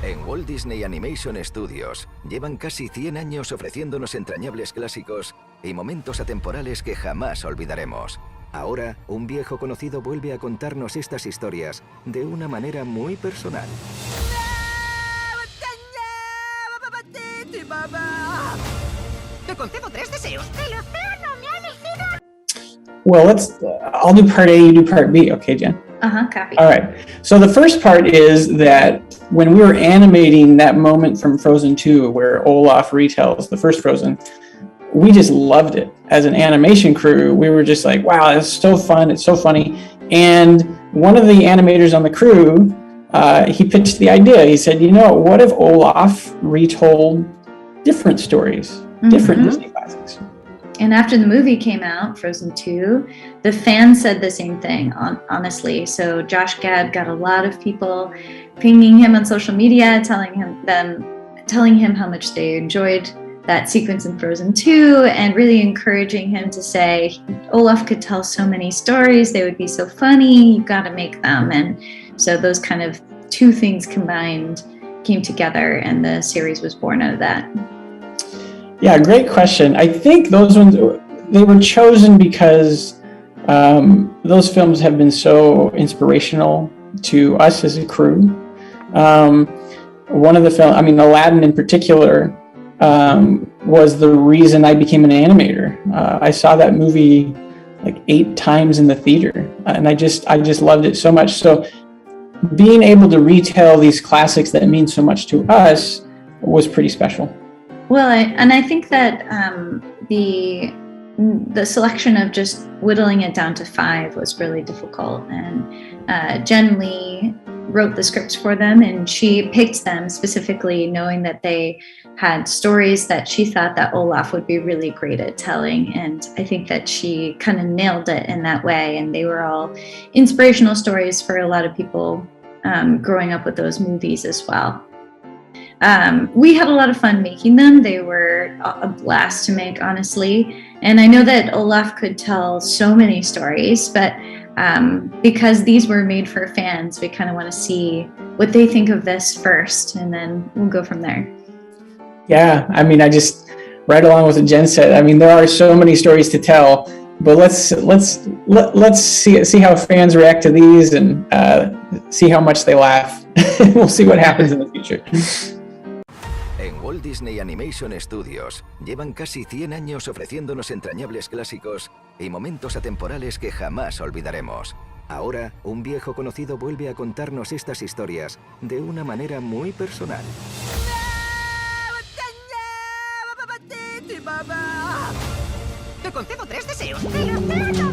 En Walt Disney Animation Studios llevan casi 100 años ofreciéndonos entrañables clásicos y momentos atemporales que jamás olvidaremos. Ahora, un viejo conocido vuelve a contarnos estas historias de una manera muy personal. Te concedo 3 deseos. El océano me ha elegido. Well, I'll do part A, you do part B. Okay, Jen? Copy. All right. So the first part is that when we were animating that moment from Frozen 2, where Olaf retells the first Frozen, we just loved it. As an animation crew, we were just like, wow, it's so fun, it's so funny. And one of the animators on the crew, he pitched the idea. He said, you know, what if Olaf retold different stories, different Disney classics? And after the movie came out, Frozen 2, the fans said the same thing, honestly. So Josh Gad got a lot of people pinging him on social media, telling him how much they enjoyed that sequence in Frozen 2, and really encouraging him to say, Olaf could tell so many stories, they would be so funny, you gotta make them. And so those kind of two things combined came together, and the series was born out of that. Yeah, great question. I think those ones, they were chosen because those films have been so inspirational to us as a crew. One of the films, I mean, Aladdin in particular, was the reason I became an animator. I saw that movie like 8 times in the theater, and I just loved it so much. So being able to retell these classics that mean so much to us was pretty special. Well, I think that the selection of just whittling it down to 5 was really difficult. And Jen Lee wrote the scripts for them, and she picked them specifically knowing that they had stories that she thought that Olaf would be really great at telling. And I think that she kind of nailed it in that way. And they were all inspirational stories for a lot of people growing up with those movies as well. We had a lot of fun making them. They were a blast to make, honestly. And I know that Olaf could tell so many stories, but because these were made for fans, we kind of want to see what they think of this first, and then we'll go from there. Yeah, I mean, I just, right along with what Jen said, I mean, there are so many stories to tell, but let's see how fans react to these, and see how much they laugh. We'll see what happens in the future. En Walt Disney Animation Studios llevan casi 100 años ofreciéndonos entrañables clásicos y momentos atemporales que jamás olvidaremos. Ahora, un viejo conocido vuelve a contarnos estas historias de una manera muy personal. Te concedo 3 deseos. El océano